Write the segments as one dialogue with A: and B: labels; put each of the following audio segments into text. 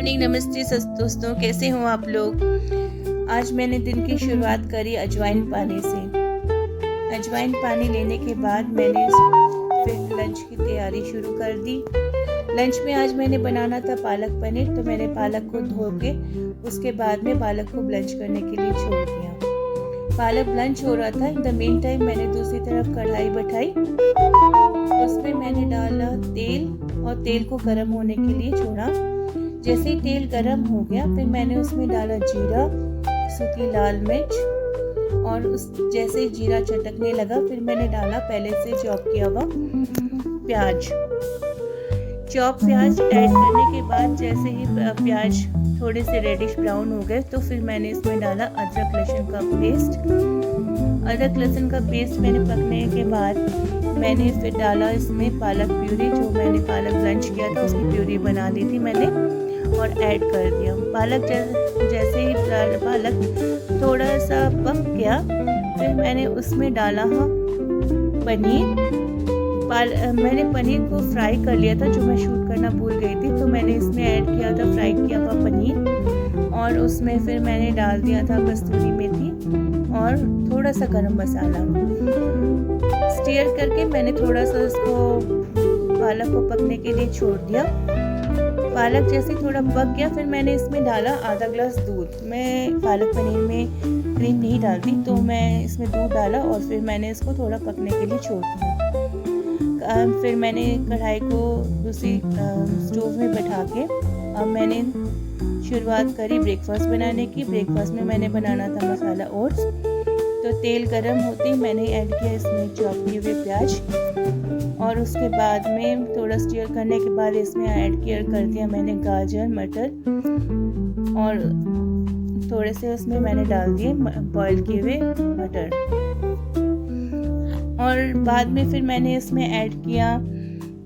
A: Morning, नमस्ते दोस्तों, कैसे हो आप लोग। आज मैंने दिन की शुरुआत करी अजवाइन पानी से। अजवाइन पानी लेने के बाद मैंने फिर लंच की तैयारी शुरू कर दी। लंच में आज मैंने बनाना था पालक पनीर, तो मैंने पालक को धो के उसके बाद में पालक को ब्लंच करने के लिए छोड़ दिया। पालक ब्लंच हो रहा था, इन द मेन टाइम मैंने दूसरी तरफ कढ़ाई बैठाई। उसमें मैंने डाला तेल और तेल को गर्म होने के लिए छोड़ा। जैसे ही तेल गर्म हो गया फिर मैंने उसमें डाला जीरा, सूखी लाल मिर्च, और जैसे ही जीरा चटकने लगा फिर मैंने डाला पहले से चॉप किया हुआ प्याज। चॉप प्याज ऐड करने के बाद जैसे ही प्याज थोड़े से रेडिश ब्राउन हो गए तो फिर मैंने इसमें डाला अदरक लहसुन का पेस्ट। अदरक लहसुन का पेस्ट मैंने पकने के बाद मैंने फिर डाला इसमें पालक प्यूरी, जो मैंने पालक ब्लंच किया था उसकी प्यूरी बना ली थी मैंने, और ऐड कर दिया। पालक जैसे ही पालक थोड़ा सा पक गया फिर मैंने उसमें डाला पनीर। मैंने पनीर को फ्राई कर लिया था, जो मैं शूट करना भूल गई थी, तो मैंने इसमें ऐड किया था फ्राई किया हुआ पनीर, और उसमें फिर मैंने डाल दिया था कस्तूरी मेथी और थोड़ा सा गरम मसाला। स्टीयर करके मैंने थोड़ा सा उसको पालक को पकने के लिए छोड़ दिया। पालक जैसे थोड़ा पक गया फिर मैंने इसमें डाला आधा ग्लास दूध। मैं पालक पनीर में क्रीम नहीं डालती, तो मैं इसमें दूध डाला और फिर मैंने इसको थोड़ा पकने के लिए छोड़ दिया। फिर मैंने कढ़ाई को दूसरी स्टोव में बैठा के अब मैंने शुरुआत करी ब्रेकफास्ट बनाने की। ब्रेकफास्ट में मैंने बनाना था मसाला ओट्स। तो तेल गरम होते ही मैंने ऐड किया इसमें चॉप किए हुए प्याज, और उसके बाद में थोड़ा स्टीयर करने के बाद इसमें ऐड कर दिया मैंने गाजर, मटर, और थोड़े से उसमें मैंने डाल दिए बॉईल किए हुए मटर। और बाद में फिर मैंने इसमें ऐड किया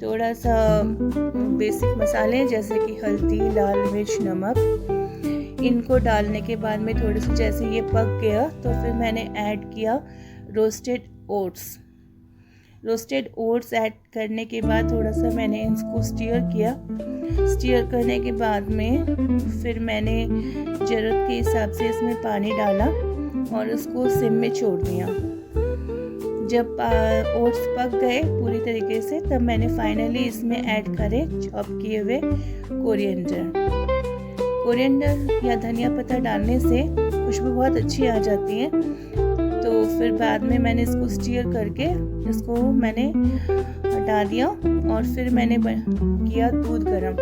A: थोड़ा सा बेसिक मसाले जैसे कि हल्दी, लाल मिर्च, नमक। इनको डालने के बाद में थोड़े से जैसे ये पक गया तो फिर मैंने ऐड किया roasted oats. Roasted oats add करने के बाद थोड़ा सा मैंने इसको स्टीयर किया। स्टीयर करने के बाद में फिर मैंने ज़रूरत के हिसाब से इसमें पानी डाला और उसको सिम में छोड़ दिया। जब ओट्स पक गए पूरी तरीके से तब मैंने फाइनली इसमें ऐड करे चॉप किए हुए कोरिएंडर या धनिया पत्ता डालने से खुशबू बहुत अच्छी आ जाती है। तो फिर बाद में मैंने इसको स्टीयर करके इसको मैंने हटा दिया, और फिर मैंने किया दूध गरम।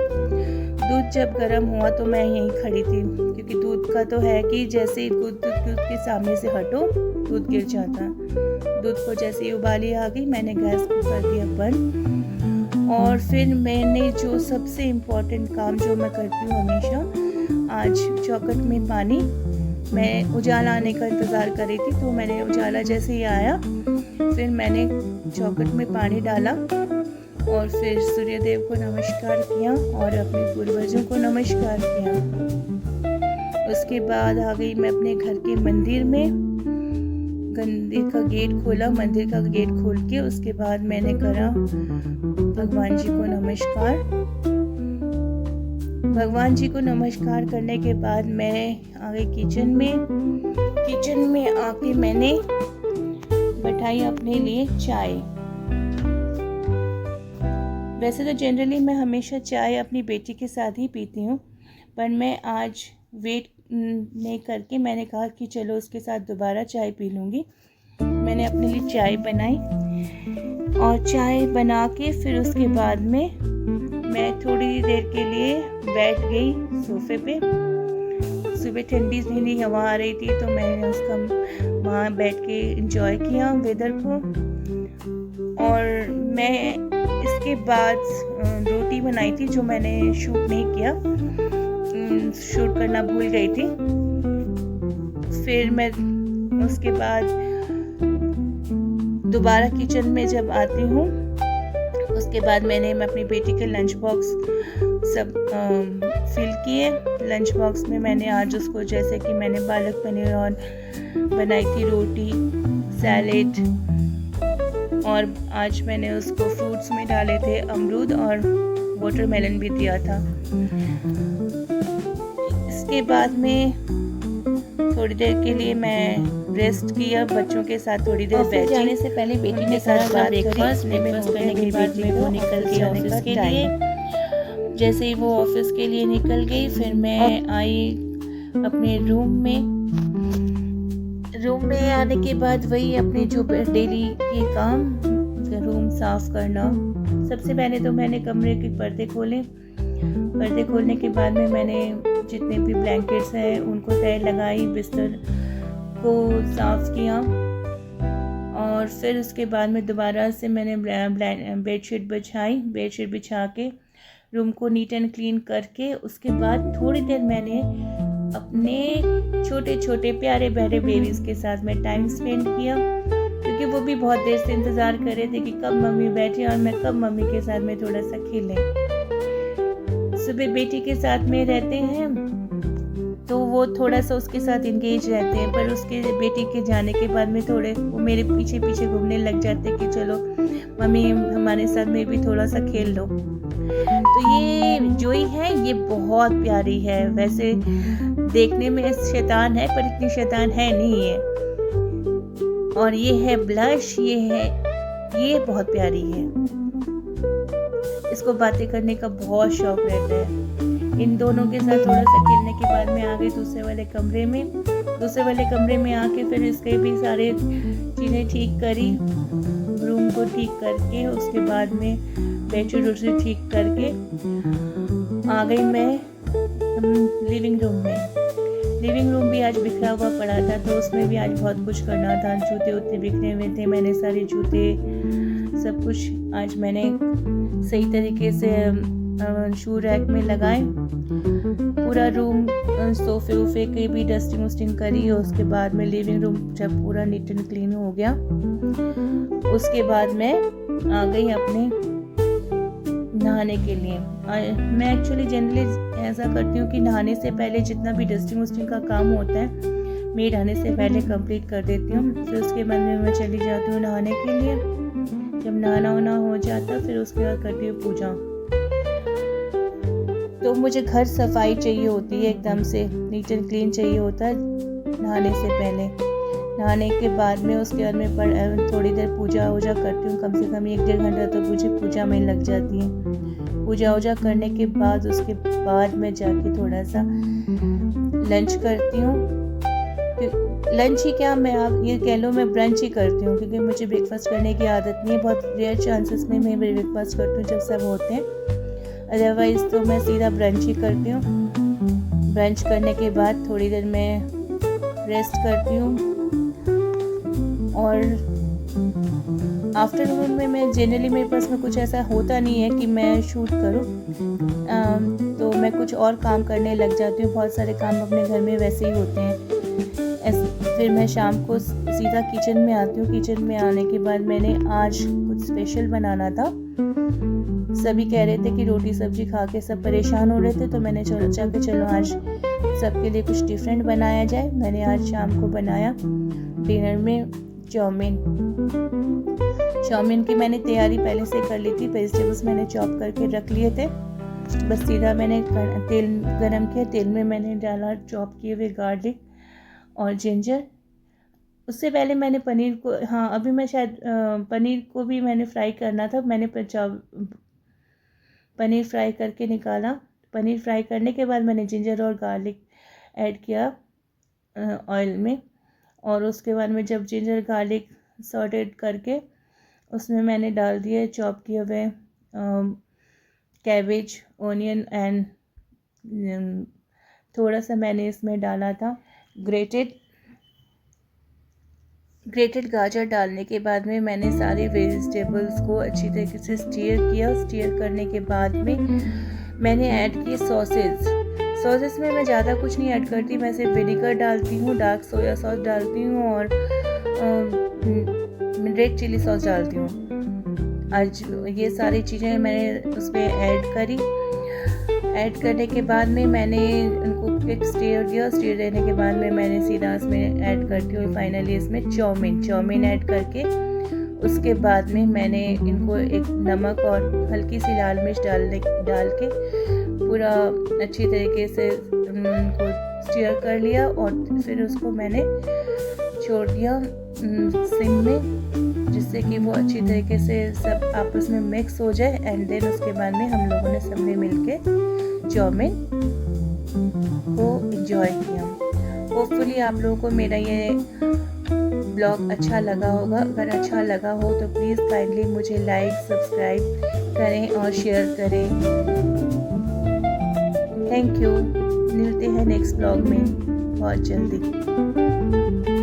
A: दूध जब गरम हुआ तो मैं यहीं खड़ी थी, क्योंकि दूध का तो है कि जैसे ही दूध के सामने से हटो दूध गिर जाता। दूध को जैसे ही उबाली आ गई मैंने गैस को कर दिया बंद। और फिर मैंने जो सबसे इम्पोर्टेंट काम जो मैं करती हूँ हमेशा, आज चौखट में पानी, मैं उजाला आने का इंतज़ार कर रही थी, तो मैंने उजाला जैसे ही आया फिर मैंने चौखट में पानी डाला और फिर सूर्यदेव को नमस्कार किया और अपने पूर्वजों को नमस्कार किया। उसके बाद आ गई मैं अपने घर के मंदिर में। मंदिर का गेट खोला, मंदिर का गेट खोल के उसके बाद मैंने करा भगवान जी को नमस्कार। भगवान जी को नमस्कार करने के बाद मैं आ गई किचन में आके मैंने बैठाई अपने लिए चाय। वैसे तो जनरली मैं हमेशा चाय अपनी बेटी के साथ ही पीती हूँ, पर मैं आज वेट नहीं करके मैंने कहा कि चलो उसके साथ दोबारा चाय पी लूँगी। मैंने अपने लिए चाय बनाई और चाय बना के फिर उसके बाद में मैं थोड़ी देर के लिए बैठ गई सोफे पे। सुबह ठंडी ठंडी हवा आ रही थी तो मैंने उसका वहाँ बैठ के एंजॉय किया वेदर को। और मैं इसके बाद रोटी बनाई थी जो मैंने शूट नहीं किया, शूट करना भूल गई थी। फिर मैं उसके बाद दोबारा किचन में जब आती हूँ उसके बाद मैं अपनी बेटी के लंच बॉक्स सब फिल किए। लंच बॉक्स में मैंने आज उसको जैसे कि मैंने पालक पनीर और बनाई थी रोटी, सैलेड, और आज मैंने उसको फ्रूट्स में डाले थे अमरूद और वाटरमेलन भी दिया था। उसके बाद में थोड़ी देर के लिए मैं रेस्ट किया, बच्चों के साथ थोड़ी देर बैठी। जाने से पहले बेटी के साथ ब्रेकफास्ट करने के बाद में वो निकल गई ऑफिस के लिए। जैसे ही वो ऑफिस के लिए निकल गई, फिर मैं आई अपने रूम में आने के बाद वही अपने जो डेली के काम, रूम साफ करना। सबसे पहले तो मैंने कमरे के पर्दे खोलने के बाद में मैंने जितने भी ब्लैंकेट्स हैं उनको तय लगाई, बिस्तर को साफ किया और फिर उसके बाद में दोबारा से मैंने बेडशीट बिछा के रूम को नीट एंड क्लीन करके उसके बाद थोड़ी देर मैंने अपने छोटे छोटे प्यारे प्यारे बेबीज़ के साथ में टाइम स्पेंड किया, क्योंकि वो भी बहुत देर से इंतज़ार कर रहे थे कि कब मम्मी बैठे और मैं कब मम्मी के साथ में थोड़ा सा खेलें। सुबह बेटी के साथ में रहते हैं तो वो थोड़ा सा उसके साथ इंगेज रहते हैं, पर उसके बेटी के जाने के बाद में थोड़े वो मेरे पीछे पीछे घूमने लग जाते हैं कि चलो मम्मी हमारे साथ में भी थोड़ा सा खेल लो। तो ये जोई है, ये बहुत प्यारी है। वैसे देखने में शैतान है पर इतनी शैतान है नहीं है। और ये है ब्लश, ये बहुत प्यारी है। इसको बातें करने का बहुत शौक रहता है। इन दोनों के साथ थोड़ा सा खेलने के बाद में आ गई दूसरे वाले कमरे में आके फिर इसके भी सारे चीज़ें ठीक करी, रूम को ठीक करके उसके बाद में बेडशीट से ठीक करके आ गई मैं लिविंग रूम भी आज बिखरा हुआ पड़ा था, तो उसमें भी आज बहुत कुछ करना था। जूते उतने बिखरे हुए थे, मैंने सारे जूते सब कुछ आज मैंने सही तरीके से शू रैक में लगाए। पूरा रूम सोफे वोफे की भी डस्टिंग करी और उसके बाद में लिविंग रूम जब पूरा नीट एंड क्लीन हो गया, उसके बाद मैं आ गई अपने नहाने के लिए। मैं एक्चुअली जनरली ऐसा करती हूँ कि नहाने से पहले जितना भी डस्टिंग का काम होता है मैं नहाने से पहले कंप्लीट कर देती हूँ। फिर उसके बाद में मैं चली जाती हूँ नहाने के लिए। जब नहाना हो जाता फिर उसके बाद करती हूँ पूजा। तो मुझे घर सफाई चाहिए होती है, एकदम से नीट एंड क्लीन चाहिए होता है नहाने से पहले। नहाने के बाद में उसके बाद में थोड़ी देर पूजा वूजा करती हूँ, कम से कम 1-1.5 घंटा तो मुझे पूजा में लग जाती है। पूजा वूजा करने के बाद उसके बाद मैं जाके थोड़ा सा लंच करती हूँ। लंच ही क्या, मैं आप ये कह लो मैं ब्रंच ही करती हूँ, क्योंकि मुझे ब्रेकफास्ट करने की आदत नहीं है। बहुत रेयर चांसेस में मैं ब्रेकफास्ट करती हूँ जब सब होते हैं, अदरवाइज़ तो मैं सीधा ब्रंच ही करती हूँ। ब्रंच करने के बाद थोड़ी देर मैं रेस्ट करती हूँ और आफ्टरनून में मैं जनरली मेरे पास में कुछ ऐसा होता नहीं है कि मैं शूट करूँ, तो मैं कुछ और काम करने लग जाती हूँ। बहुत सारे काम अपने घर में वैसे ही होते हैं। फिर मैं शाम को सीधा किचन में आती हूँ। किचन में आने के बाद मैंने आज कुछ स्पेशल बनाना था। सभी कह रहे थे कि रोटी सब्जी खा के सब परेशान हो रहे थे, तो मैंने सोचा कि चलो आज सबके लिए कुछ डिफरेंट बनाया जाए। मैंने आज शाम को बनाया डिनर में चाउमीन की मैंने तैयारी पहले से कर ली थी। वेजिटेबल्स मैंने चॉप करके रख लिए थे, बस सीधा मैंने तेल गरम किया। तेल में मैंने डाला चॉप किए हुए गार्लिक और जिंजर। उससे पहले मैंने पनीर को, अभी मैं शायद पनीर को भी मैंने फ्राई करना था। मैंने पनीर फ्राई करके निकाला। पनीर फ्राई करने के बाद मैंने जिंजर और गार्लिक ऐड किया ऑयल में, और उसके बाद में जब जिंजर गार्लिक सॉटेड करके उसमें मैंने डाल दिए चॉप किए हुए कैबेज, ओनियन एंड थोड़ा सा मैंने इसमें डाला था ग्रेटेड गाजर। डालने के बाद में मैंने सारे वेजिटेबल्स को अच्छी तरीके से स्टीयर किया। स्टीयर करने के बाद में मैंने ऐड किए सॉसेस में मैं ज़्यादा कुछ नहीं ऐड करती, मैं सिर्फ विनेगर डालती हूँ, डार्क सोया सॉस डालती हूँ और रेड चिली सॉस डालती हूँ। आज ये सारी चीज़ें मैंने उसमें ऐड करी। ऐड करने के बाद में मैंने उनको एक स्टीयर दिया। स्टीयर देने के बाद में मैंने सीधा इसमें ऐड करती हूँ फाइनली इसमें चाउमीन ऐड करके उसके बाद में मैंने इनको एक नमक और हल्की सी लाल मिर्च डाल के पूरा अच्छी तरीके से उनको स्टीयर कर लिया और फिर उसको मैंने छोड़ दिया सिम में, जिससे कि वो अच्छी तरीके से सब आपस में मिक्स हो जाए। एंड देन उसके बाद में हम लोगों ने सबने मिलके चाउमीन को एंजॉय किया। होपफुली आप लोगों को मेरा ये ब्लॉग अच्छा लगा होगा। अगर अच्छा लगा हो तो प्लीज़ काइंडली मुझे लाइक सब्सक्राइब करें और शेयर करें। Thank you. मिलते हैं नेक्स्ट ब्लॉग में बहुत जल्दी।